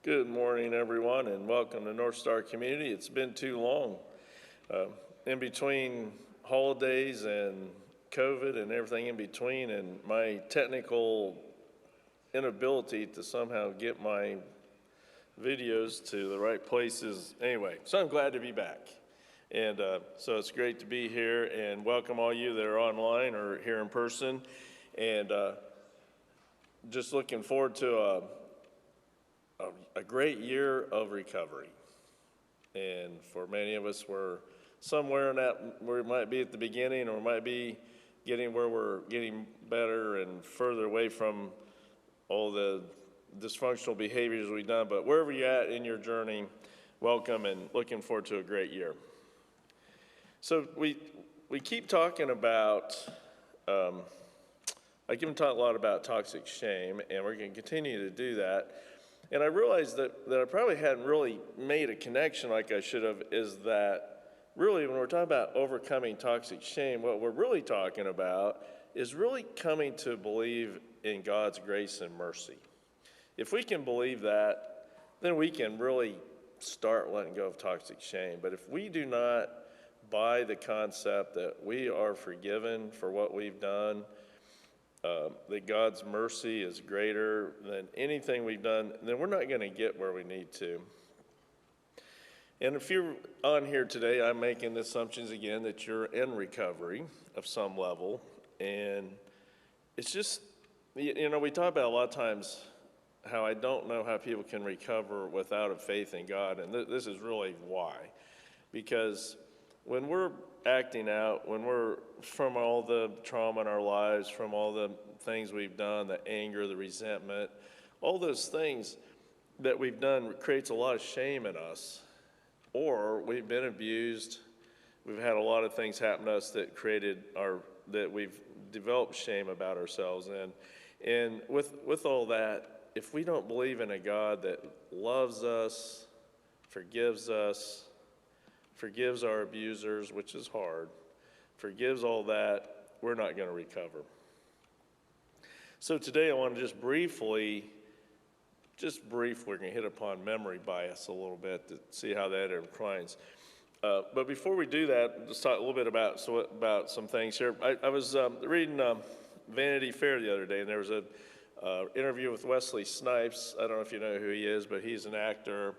Good morning, everyone, and welcome to NorthStar Community. It's been too long. In between holidays and COVID and everything in between, and my technical inability to somehow get my videos to the right places. Anyway, so I'm glad to be back. And so it's great to be here and welcome all you that are online or here in person. And just looking forward to a great year of recovery. And for many of us, we're somewhere in that, where it might be at the beginning or might be getting where we're getting better and further away from all the dysfunctional behaviors we've done. But wherever you're at in your journey, welcome and looking forward to a great year. So we keep talking about, I can talk a lot about toxic shame, and we're going to continue to do that. And I realized that I probably hadn't really made a connection like I should have, is that really when we're talking about overcoming toxic shame, what we're really talking about is really coming to believe in God's grace and mercy. If we can believe that, then we can really start letting go of toxic shame. But if we do not buy the concept that we are forgiven for what we've done, that God's mercy is greater than anything we've done, then we're not going to get where we need to. And if you're on here today, I'm making the assumptions again that you're in recovery of some level. And it's just, you know, we talk about a lot of times how I don't know how people can recover without a faith in God. And this is really why. Because when we're acting out, when we're from all the trauma in our lives, from all the things we've done, the anger, the resentment, all those things that we've done creates a lot of shame in us. Or we've been abused, we've had a lot of things happen to us that that we've developed shame about ourselves. And with all that, if we don't believe in a God that loves us, forgives our abusers, which is hard, forgives all that, we're not going to recover. So today I want to just briefly, we're going to hit upon memory bias a little bit to see how that inclines. But before we do that, let's talk a little bit about some things here. I was reading Vanity Fair the other day, and there was an interview with Wesley Snipes. I don't know if you know who he is, but he's an actor.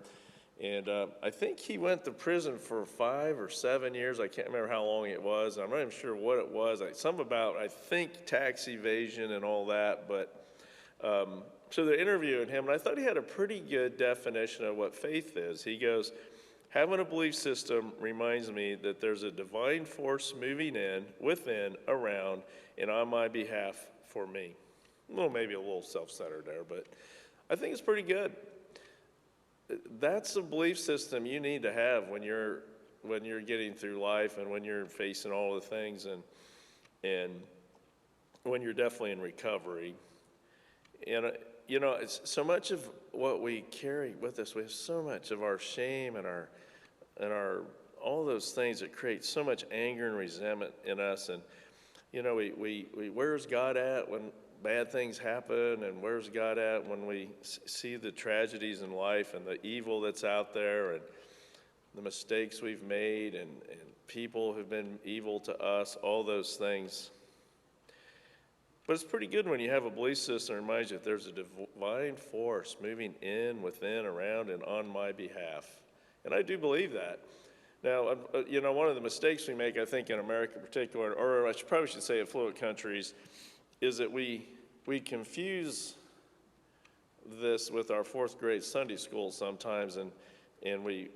And I think he went to prison for 5 or 7 years. I can't remember how long it was. I'm not even sure what it was. Something about, I think, tax evasion and all that. But so they're interviewing him, and I thought he had a pretty good definition of what faith is. He goes, having a belief system reminds me that there's a divine force moving in, within, around, and on my behalf for me. Well, maybe a little self-centered there, but I think it's pretty good. That's a belief system you need to have when you're getting through life and when you're facing all the things and when you're definitely in recovery. And you know, it's so much of what we carry with us. We have so much of our shame and our all those things that create so much anger and resentment in us. And you know, we where's God at when bad things happen, and where's God at when we see the tragedies in life and the evil that's out there and the mistakes we've made and people who've been evil to us, all those things. But it's pretty good when you have a belief system that reminds you that there's a divine force moving in, within, around, and on my behalf. And I do believe that. Now, you know, one of the mistakes we make, I think, in America in particular, or I probably should say affluent countries, is that we confuse this with our 4th grade Sunday school sometimes, and we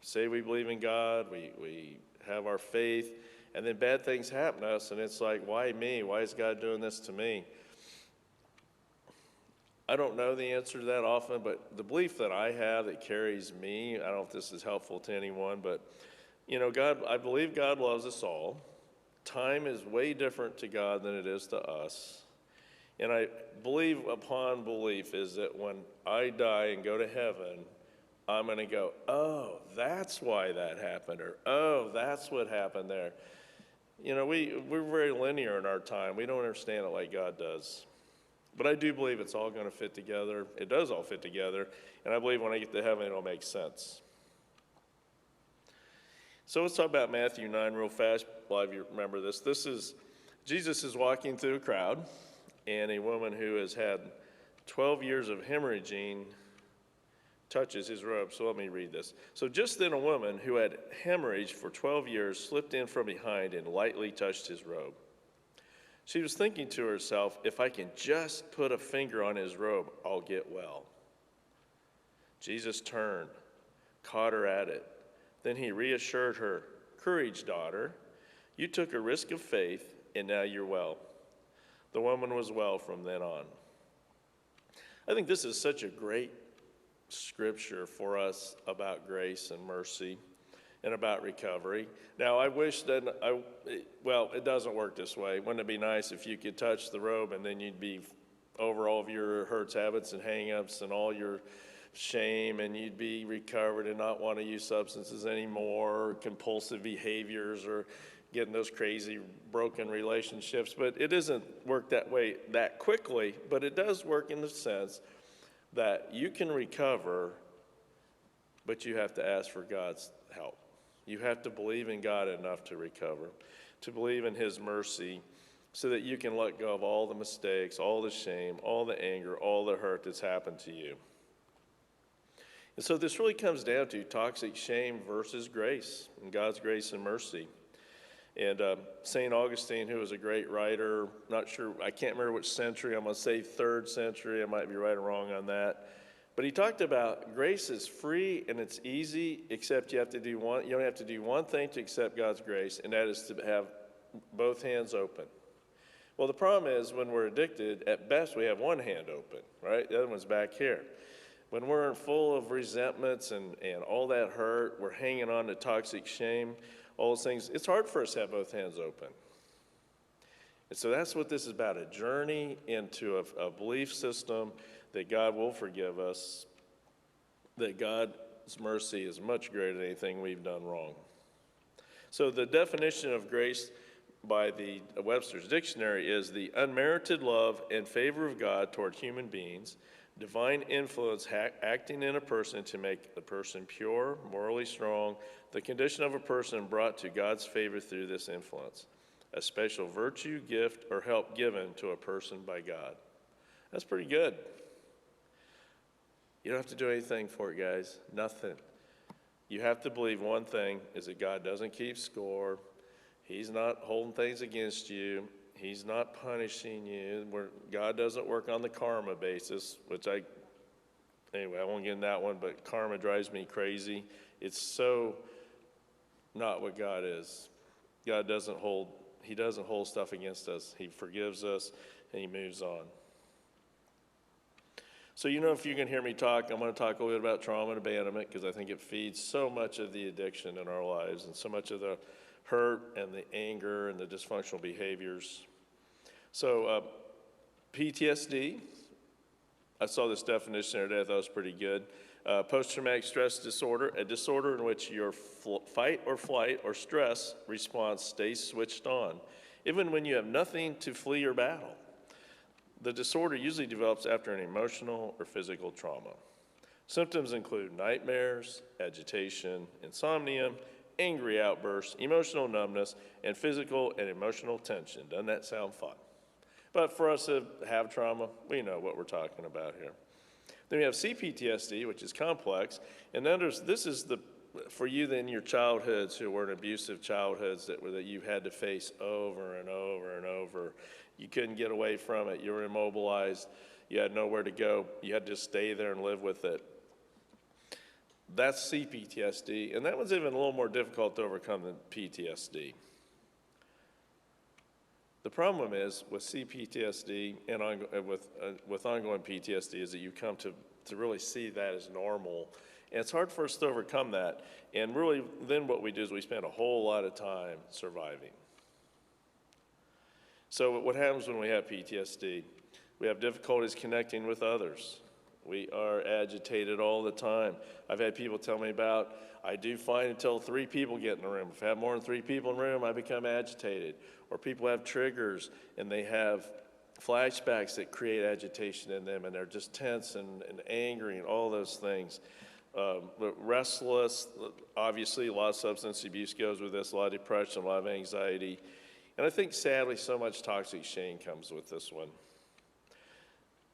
say we believe in God, we have our faith, and then bad things happen to us, and it's like, why me? Why is God doing this to me? I don't know the answer to that often, but the belief that I have that carries me, I don't know if this is helpful to anyone, but you know, I believe God loves us all. Time is way different to God than it is to us. And I believe upon belief is that when I die and go to heaven, I'm going to go, oh, that's why that happened, or oh, that's what happened there. You know, we're very linear in our time. We don't understand it like God does. But I do believe it's all going to fit together. It does all fit together. And I believe when I get to heaven, it'll make sense. So let's talk about Matthew 9 real fast. A lot of you remember this. Jesus is walking through a crowd, and a woman who has had 12 years of hemorrhaging touches his robe. So let me read this. So just then a woman who had hemorrhaged for 12 years slipped in from behind and lightly touched his robe. She was thinking to herself, if I can just put a finger on his robe, I'll get well. Jesus turned, caught her at it. Then he reassured her, courage, daughter. You took a risk of faith, and now you're well. The woman was well from then on. I think this is such a great scripture for us about grace and mercy and about recovery. Now, I wish that, it doesn't work this way. Wouldn't it be nice if you could touch the robe and then you'd be over all of your hurts, habits, and hang-ups and all your shame, and you'd be recovered and not want to use substances anymore, or compulsive behaviors, or getting those crazy broken relationships. But it doesn't work that way that quickly, but it does work in the sense that you can recover, but you have to ask for God's help. You have to believe in God enough to recover, to believe in his mercy, so that you can let go of all the mistakes, all the shame, all the anger, all the hurt that's happened to you. And so this really comes down to toxic shame versus grace, and God's grace and mercy. And St. Augustine, who was a great writer, not sure, I can't remember which century, I'm going to say 3rd century, I might be right or wrong on that. But he talked about grace is free and it's easy, except you only have to do one thing to accept God's grace, and that is to have both hands open. Well, the problem is when we're addicted, at best we have one hand open, right? The other one's back here. When we're full of resentments and all that hurt, we're hanging on to toxic shame, all those things, it's hard for us to have both hands open. And so that's what this is about, a journey into a belief system that God will forgive us, that God's mercy is much greater than anything we've done wrong. So the definition of grace by the Webster's Dictionary is the unmerited love and favor of God toward human beings, divine influence acting in a person to make the person pure, morally strong, the condition of a person brought to God's favor through this influence, a special virtue, gift, or help given to a person by God. That's pretty good. You don't have to do anything for it, guys. Nothing. You have to believe one thing, is that God doesn't keep score. He's not holding things against you. He's not punishing you. God doesn't work on the karma basis, anyway, I won't get in that one, but karma drives me crazy. It's so not what God is. God doesn't hold stuff against us. He forgives us, and he moves on. So if you can hear me talk, I'm going to talk a little bit about trauma and abandonment, because I think it feeds so much of the addiction in our lives and so much of the hurt and the anger and the dysfunctional behaviors. So PTSD, I saw this definition today, I thought it was pretty good. Post-traumatic stress disorder, a disorder in which your fight or flight or stress response stays switched on, even when you have nothing to flee or battle. The disorder usually develops after an emotional or physical trauma. Symptoms include nightmares, agitation, insomnia, angry outbursts, emotional numbness, and physical and emotional tension. Doesn't that sound fun? But for us to have trauma, we know what we're talking about here. Then we have CPTSD, which is complex, and then this is for you then your childhoods who were in abusive childhoods that you've had to face over and over and over. You couldn't get away from it. You were immobilized. You had nowhere to go. You had to just stay there and live with it. That's CPTSD, and that one's even a little more difficult to overcome than PTSD. The problem is with CPTSD and with ongoing PTSD is that you come to really see that as normal. And it's hard for us to overcome that. And really, then what we do is we spend a whole lot of time surviving. So what happens when we have PTSD? We have difficulties connecting with others. We are agitated all the time. I've had people tell me about, I do fine until 3 people get in the room. If I have more than 3 people in the room, I become agitated. Or people have triggers and they have flashbacks that create agitation in them, and they're just tense and angry and all those things. Restless, obviously a lot of substance abuse goes with this, a lot of depression, a lot of anxiety. And I think sadly so much toxic shame comes with this one.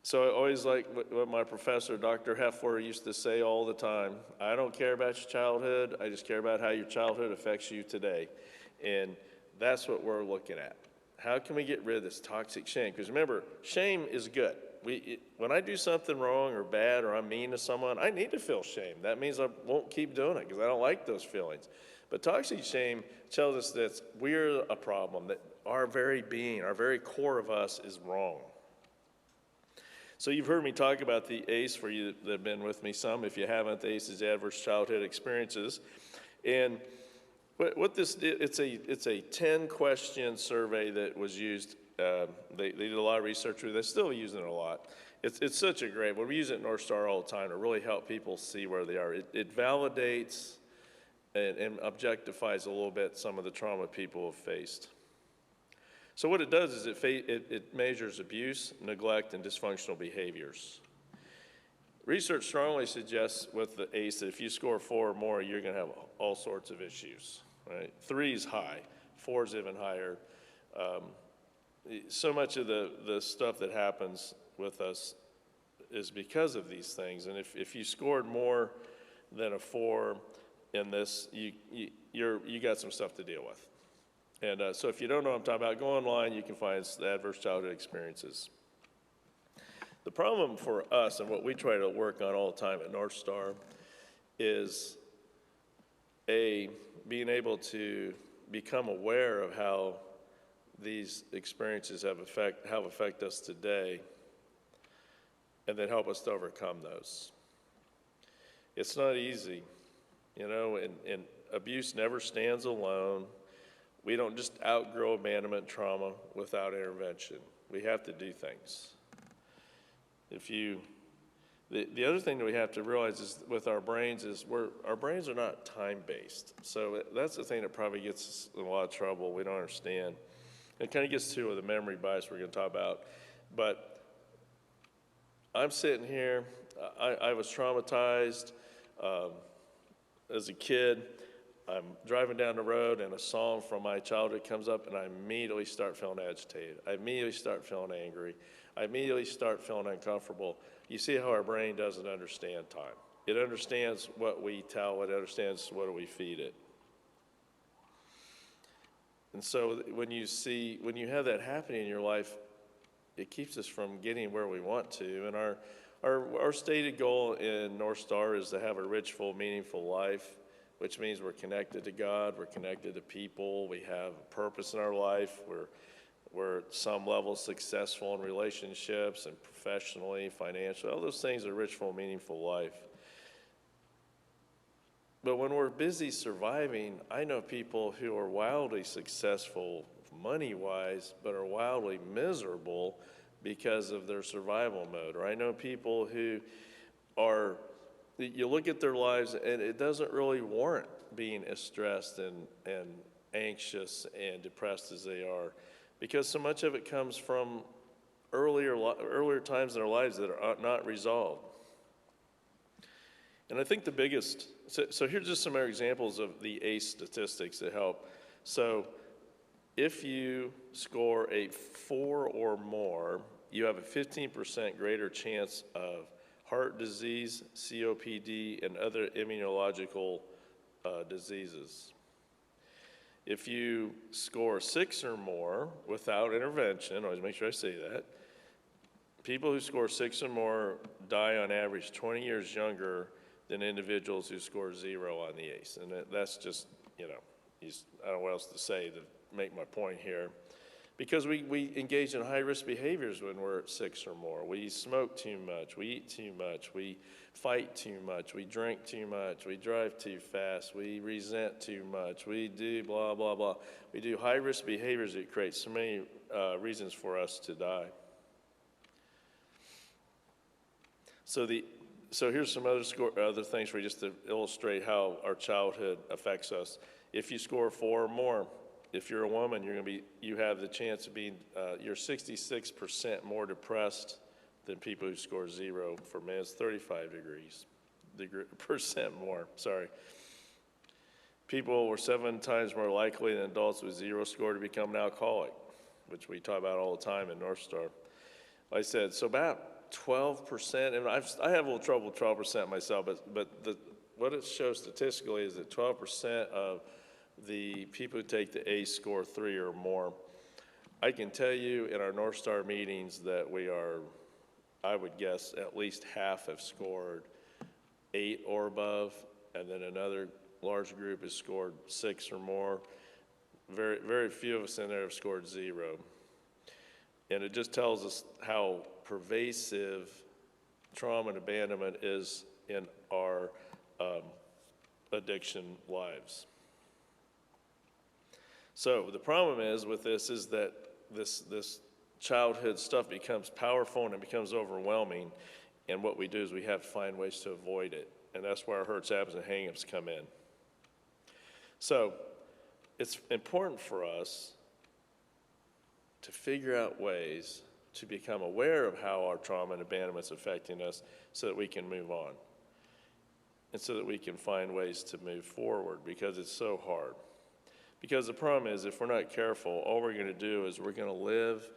So I always like what my professor, Dr. Heffler, used to say all the time: I don't care about your childhood, I just care about how your childhood affects you today. And that's what we're looking at. How can we get rid of this toxic shame? Because remember, shame is good. When I do something wrong or bad or I'm mean to someone, I need to feel shame. That means I won't keep doing it because I don't like those feelings. But toxic shame tells us that we're a problem, that our very being, our very core of us is wrong. So you've heard me talk about the ACE for you that have been with me some. If you haven't, the ACE is Adverse Childhood Experiences. And what this did, it's a 10-question survey that was used. They did a lot of research with it. They're still using it a lot. It's such a great one. We use it at NorthStar all the time to really help people see where they are. It validates and objectifies a little bit some of the trauma people have faced. So what it does is it measures abuse, neglect, and dysfunctional behaviors. Research strongly suggests with the ACE that if you score 4 or more, you're going to have all sorts of issues. Right? 3 is high, 4 is even higher. So much of the stuff that happens with us is because of these things. And if you scored more than a 4 in this, you got some stuff to deal with. And so if you don't know what I'm talking about, go online, you can find the Adverse Childhood Experiences. The problem for us and what we try to work on all the time at NorthStar is being able to become aware of how these experiences have affect us today, and then help us to overcome those. It's not easy, and abuse never stands alone. We don't just outgrow abandonment trauma without intervention. We have to do things. The other thing that we have to realize is with our brains is our brains are not time-based. So that's the thing that probably gets us in a lot of trouble. We don't understand. It kind of gets to the memory bias we're going to talk about. But I'm sitting here. I was traumatized as a kid. I'm driving down the road and a song from my childhood comes up and I immediately start feeling agitated. I immediately start feeling angry. I immediately start feeling uncomfortable. You see how our brain doesn't understand time. It understands what we tell it, understands what we feed it. And so when you have that happening in your life, it keeps us from getting where we want to. And our stated goal in NorthStar is to have a rich, full, meaningful life, which means we're connected to God, we're connected to people, we have a purpose in our life, we're at some level successful in relationships and professionally, financially. All those things are a rich, full, meaningful life. But when we're busy surviving, I know people who are wildly successful money-wise, but are wildly miserable because of their survival mode. Or I know people who you look at their lives and it doesn't really warrant being as stressed and anxious and depressed as they are, because so much of it comes from earlier times in their lives that are not resolved. And I think the biggest, so here's just some more examples of the ACE statistics that help. So if you score a 4 or more, you have a 15% greater chance of heart disease, COPD, and other immunological diseases. If you score 6 or more without intervention, always make sure I say that, people who score 6 or more die on average 20 years younger than individuals who score 0 on the ACE. And that's just, I don't know what else to say to make my point here. Because we engage in high-risk behaviors when we're at 6 or more. We smoke too much, we eat too much, we fight too much, we drink too much, we drive too fast, we resent too much, we do blah, blah, blah. We do high-risk behaviors that create so many reasons for us to die. So here's some other things for you just to illustrate how our childhood affects us. If you score 4 or more, if you're a woman, you have the chance of being, you're 66% more depressed than people who score 0. For men, it's 35 percent more, sorry. People were 7 times more likely than adults with 0 score to become an alcoholic, which we talk about all the time in NorthStar. Like I said, so about 12%, and I have a little trouble with 12% myself, but what it shows statistically is that 12% of the people who take the ACE score 3 or more. I can tell you in our NorthStar meetings that we are, I would guess, at least half have scored 8 or above, and then another large group has scored 6 or more. Very, very few of us in there have scored 0. And it just tells us how pervasive trauma and abandonment is in our addiction lives. So the problem is with this is that this childhood stuff becomes powerful and it becomes overwhelming. And what we do is we have to find ways to avoid it. And that's where our hurts, habits, and hang-ups come in. So it's important for us to figure out ways to become aware of how our trauma and abandonment is affecting us so that we can move on. And so that we can find ways to move forward, because it's so hard. Because the problem is, if we're not careful, all we're going to do is we're going to live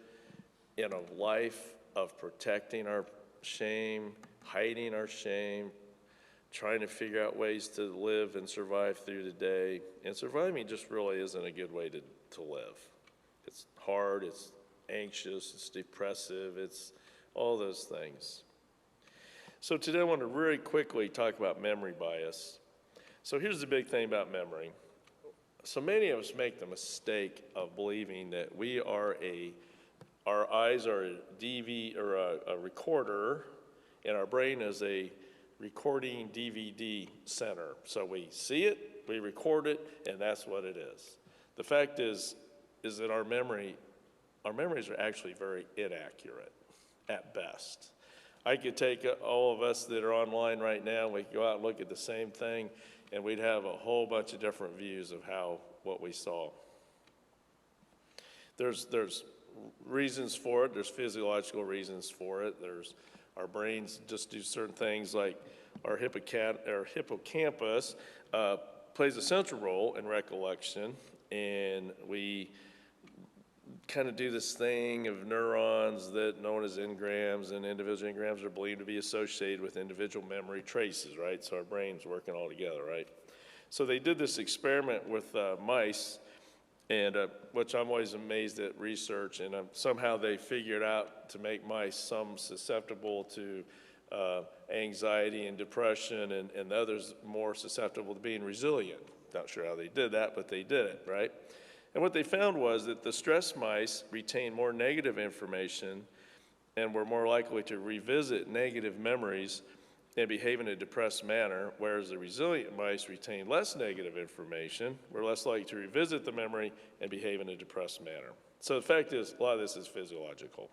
in a life of protecting our shame, hiding our shame, trying to figure out ways to live and survive through the day. And surviving just really isn't a good way to live. It's hard, it's anxious, it's depressive, it's all those things. So today I want to really quickly talk about memory bias. So here's the big thing about memory. So many of us make the mistake of believing that our eyes are a DV or a recorder, and our brain is a recording DVD center. So we see it, we record it, and that's what it is. The fact is that our memories are actually very inaccurate at best. I could take all of us that are online right now, we could go out and look at the same thing, and we'd have a whole bunch of different views of what we saw. There's reasons for it. There's physiological reasons for it. Our brains just do certain things, like our hippocampus plays a central role in recollection, and we kind of do this thing of neurons that known as engrams, and individual engrams are believed to be associated with individual memory traces, right? So our brain's working all together, right? So they did this experiment with mice, and which I'm always amazed at research, and somehow they figured out to make mice some susceptible to anxiety and depression, and others more susceptible to being resilient. Not sure how they did that, but they did it, right? And what they found was that the stressed mice retained more negative information and were more likely to revisit negative memories and behave in a depressed manner, whereas the resilient mice retained less negative information, were less likely to revisit the memory and behave in a depressed manner. So the fact is, a lot of this is physiological.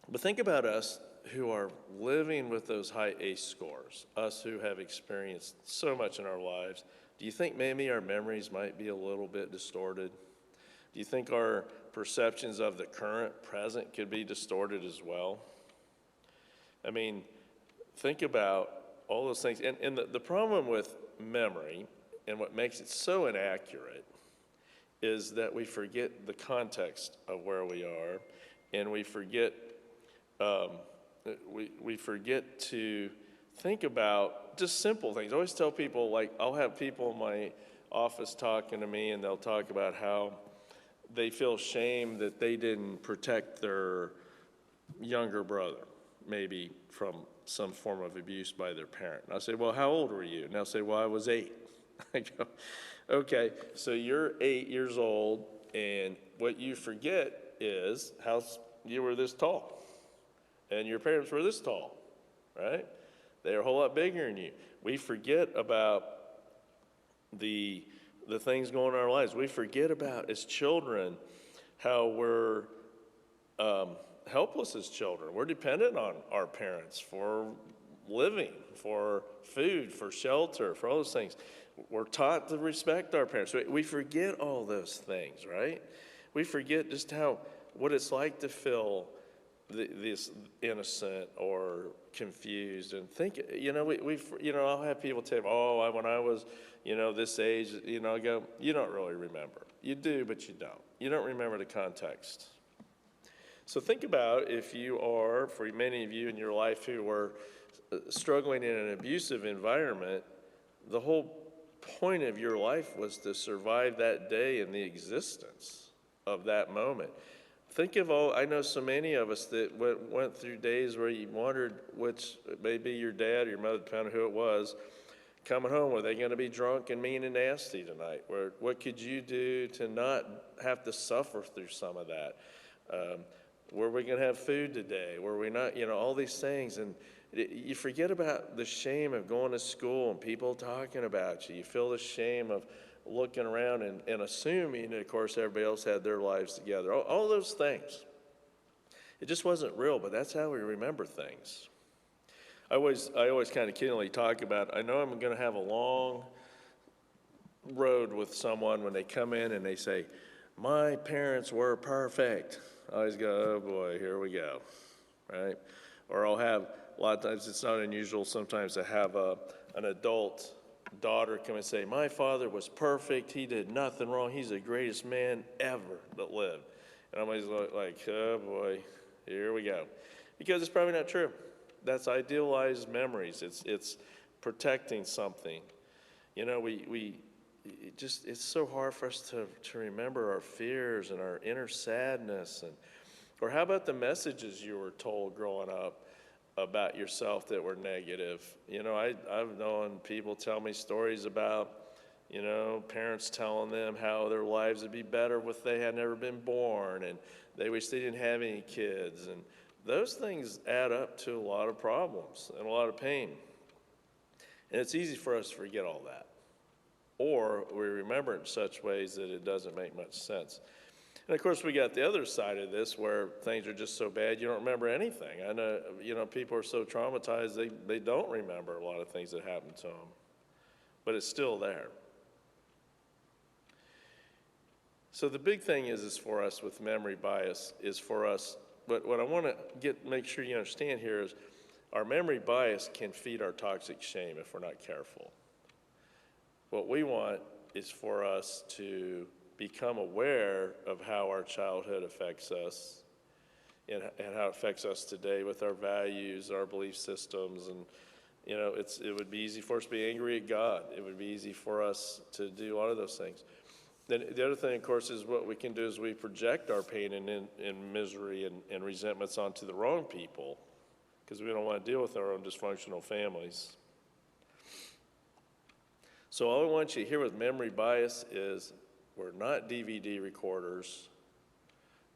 But think about us who are living with those high ACE scores, us who have experienced so much in our lives. Do you think maybe our memories might be a little bit distorted? Do you think our perceptions of the current, present could be distorted as well? I mean, think about all those things. And the problem with memory and what makes it so inaccurate is that we forget the context of where we are, and we forget we forget to think about just simple things. I always tell people, like, I'll have people in my office talking to me, and they'll talk about how they feel shame that they didn't protect their younger brother, maybe from some form of abuse by their parent. And I'll say, well, how old were you? And they'll say, well, I was 8. I go, okay, so you're 8 years old, and what you forget is how you were this tall, and your parents were this tall, right? They're a whole lot bigger than you. We forget about the things going on in our lives. We forget about, as children, how we're helpless as children. We're dependent on our parents for living, for food, for shelter, for all those things. We're taught to respect our parents. We forget all those things, right? We forget just what it's like to feel this innocent or confused and think, I'll have people tell me, when I was, this age, I go, you don't really remember. You do, but you don't. You don't remember the context. So think about if you are, for many of you in your life who were struggling in an abusive environment, the whole point of your life was to survive that day and the existence of that moment. Think of I know so many of us that went through days where you wondered which, maybe your dad or your mother, depending on who it was, coming home, were they going to be drunk and mean and nasty tonight? What could you do to not have to suffer through some of that? Were we going to have food today? Were we not, all these things. And you forget about the shame of going to school and people talking about you. You feel the shame of looking around and assuming, of course, everybody else had their lives together. All those things. It just wasn't real, but that's how we remember things. I always kind of kiddingly talk about, I know I'm going to have a long road with someone when they come in and they say, my parents were perfect. I always go, oh boy, here we go, right? Or I'll have, a lot of times it's not unusual sometimes to have an adult daughter come and say, my father was perfect, he did nothing wrong, he's the greatest man ever that lived. And I'm always like, oh boy, here we go. Because it's probably not true. That's idealized memories. It's protecting something. It's so hard for us to remember our fears and our inner sadness. Or how about the messages you were told growing up about yourself that were negative? I've known people tell me stories about, parents telling them how their lives would be better if they had never been born, and they wish they didn't have any kids. And those things add up to a lot of problems and a lot of pain. And it's easy for us to forget all that. Or we remember it in such ways that it doesn't make much sense. And of course, we got the other side of this where things are just so bad you don't remember anything. I know, people are so traumatized they don't remember a lot of things that happened to them. But it's still there. So the big thing is for us with memory bias is for us, but what I want to make sure you understand here is our memory bias can feed our toxic shame if we're not careful. What we want is for us to become aware of how our childhood affects us and how it affects us today with our values, our belief systems. And, it would be easy for us to be angry at God. It would be easy for us to do a lot of those things. Then the other thing, of course, is what we can do is we project our pain and misery and resentments onto the wrong people because we don't want to deal with our own dysfunctional families. So all I want you to hear with memory bias is we're not DVD recorders.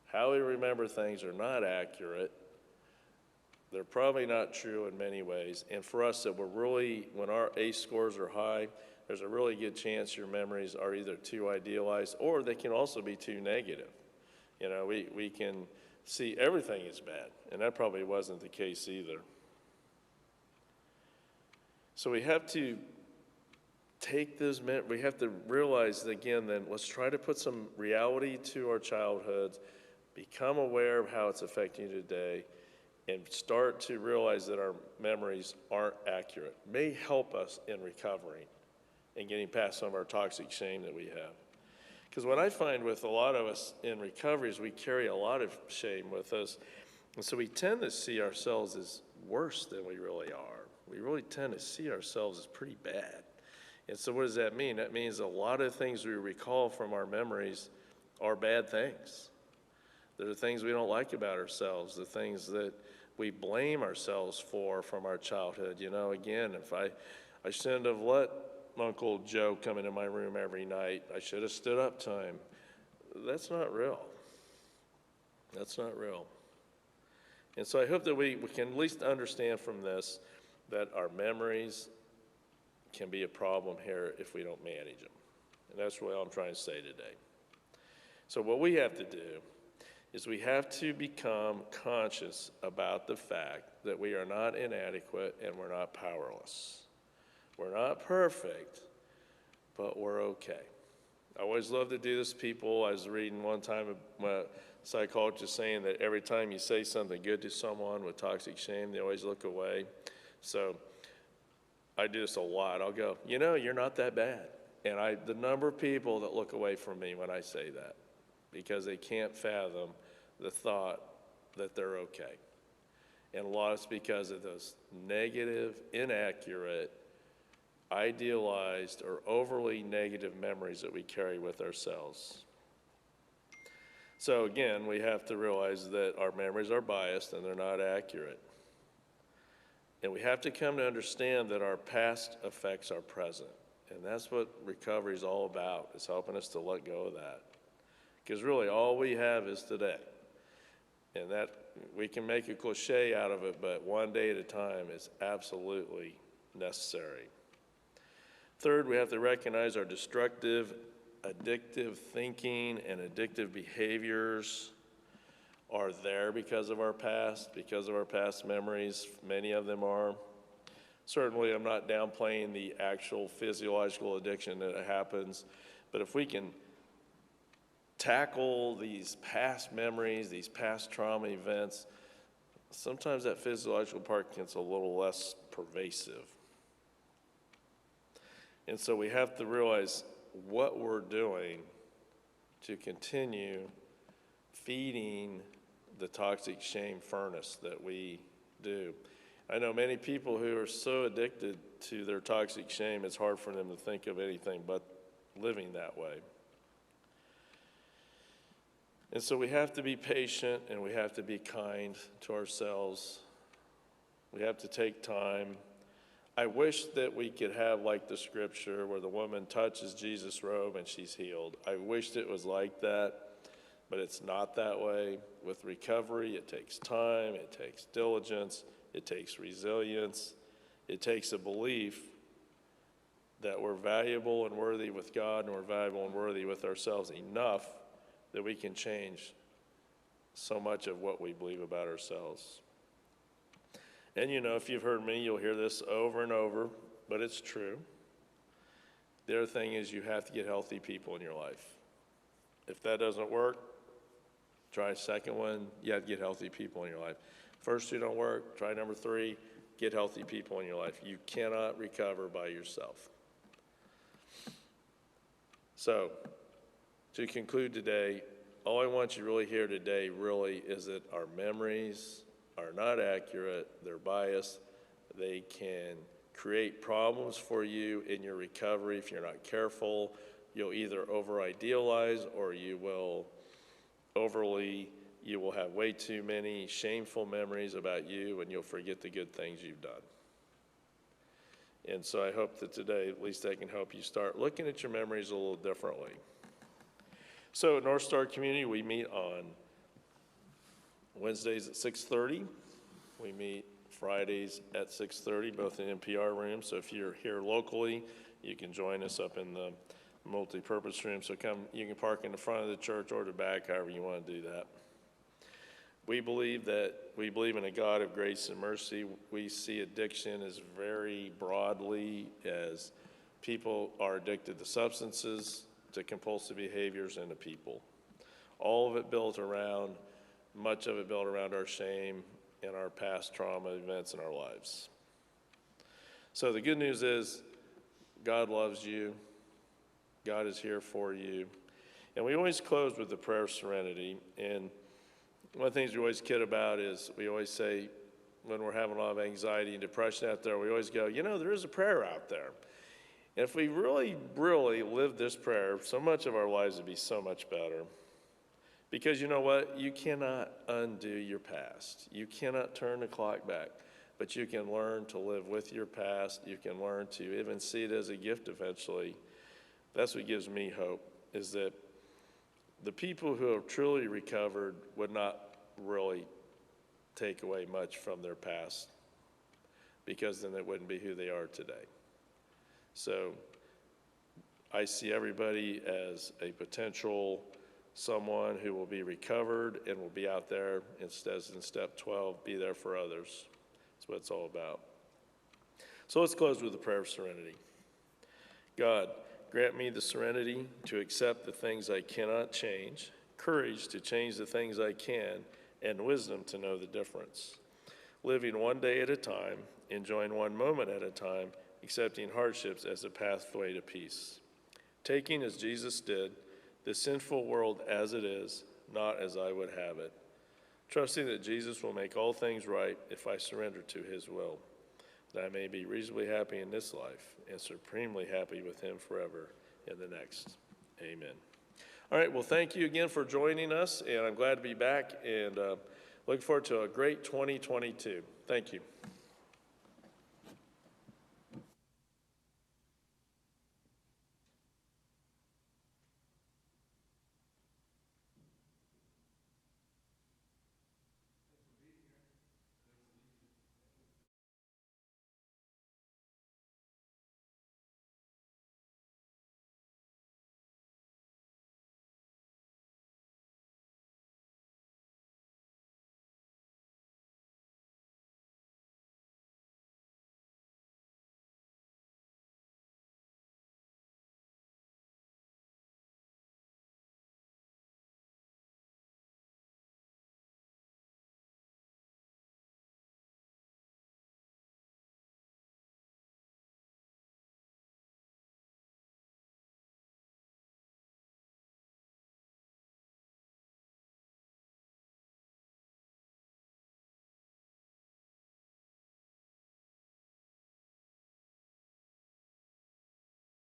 How we remember things are not accurate. They're probably not true in many ways. And for us, that when our ACE scores are high, there's a really good chance your memories are either too idealized or they can also be too negative. We can see everything is bad, and that probably wasn't the case either. So we have to we have to realize that, again, then let's try to put some reality to our childhoods, become aware of how it's affecting you today, and start to realize that our memories aren't accurate. May help us in recovering and getting past some of our toxic shame that we have. Because what I find with a lot of us in recovery is we carry a lot of shame with us, and so we tend to see ourselves as worse than we really are. We really tend to see ourselves as pretty bad. And so what does that mean? That means a lot of things we recall from our memories are bad things. They're the things we don't like about ourselves, the things that we blame ourselves for from our childhood. Again, if I shouldn't have let Uncle Joe come into my room every night, I should have stood up to him. That's not real. That's not real. And so I hope that we can at least understand from this that our memories can be a problem here if we don't manage them. And that's really all I'm trying to say today. So what we have to do is we have to become conscious about the fact that we are not inadequate and we're not powerless. We're not perfect, but we're okay. I always love to do this, people. I was reading one time a psychologist saying that every time you say something good to someone with toxic shame, they always look away. So I do this a lot. I'll go, you're not that bad. And the number of people that look away from me when I say that, because they can't fathom the thought that they're okay. And a lot is because of those negative, inaccurate, idealized, or overly negative memories that we carry with ourselves. So again, we have to realize that our memories are biased and they're not accurate. And we have to come to understand that our past affects our present. And that's what recovery is all about, is helping us to let go of that. Because really all we have is today. And that we can make a cliche out of it, but one day at a time is absolutely necessary. Third, we have to recognize our destructive, addictive thinking and addictive behaviors are there because of our past memories. Many of them are. Certainly, I'm not downplaying the actual physiological addiction that happens, but if we can tackle these past memories, these past trauma events, sometimes that physiological part gets a little less pervasive. And so we have to realize what we're doing to continue feeding the toxic shame furnace that we do. I know many people who are so addicted to their toxic shame, it's hard for them to think of anything but living that way. And so we have to be patient and we have to be kind to ourselves. We have to take time. I wish that we could have like the scripture where the woman touches Jesus' robe and she's healed. I wished it was like that, but it's not that way. With recovery, it takes time, it takes diligence, it takes resilience, it takes a belief that we're valuable and worthy with God and we're valuable and worthy with ourselves enough that we can change so much of what we believe about ourselves. And if you've heard me, you'll hear this over and over, but it's true. The other thing is you have to get healthy people in your life. If that doesn't work, try a second one. You have to get healthy people in your life. First two don't work, try number 3, get healthy people in your life. You cannot recover by yourself. So, to conclude today, all I want you to really hear today really is that our memories are not accurate, they're biased, they can create problems for you in your recovery if you're not careful. You'll either over-idealize or you will have way too many shameful memories about you and you'll forget the good things you've done. And so I hope that today, at least I can help you start looking at your memories a little differently. So at NorthStar Community, we meet on Wednesdays at 6:30. We meet Fridays at 6:30, both in NPR rooms. So if you're here locally, you can join us up in the multi-purpose room. So you can park in the front of the church or the back, however you want to do that. We believe in a God of grace and mercy. We see addiction as very broadly as people are addicted to substances, to compulsive behaviors, and to people. All of it much of it built around our shame and our past trauma events in our lives. So the good news is God loves you. God is here for you. And we always close with the prayer of serenity. And one of the things we always kid about is we always say when we're having a lot of anxiety and depression out there, we always go, there is a prayer out there. And if we really, really lived this prayer, so much of our lives would be so much better. Because you know what? You cannot undo your past. You cannot turn the clock back. But you can learn to live with your past. You can learn to even see it as a gift eventually. That's what gives me hope, is that the people who have truly recovered would not really take away much from their past, because then it wouldn't be who they are today. So I see everybody as a potential someone who will be recovered and will be out there, instead in step 12, be there for others. That's what it's all about. So let's close with a prayer of serenity. God, Grant me the serenity to accept the things I cannot change, courage to change the things I can, and wisdom to know the difference. Living one day at a time, enjoying one moment at a time, accepting hardships as a pathway to peace. Taking, as Jesus did, the sinful world as it is, not as I would have it. Trusting that Jesus will make all things right if I surrender to his will, that I may be reasonably happy in this life and supremely happy with him forever in the next. Amen. All right, well, thank you again for joining us, and I'm glad to be back, and looking forward to a great 2022. Thank you.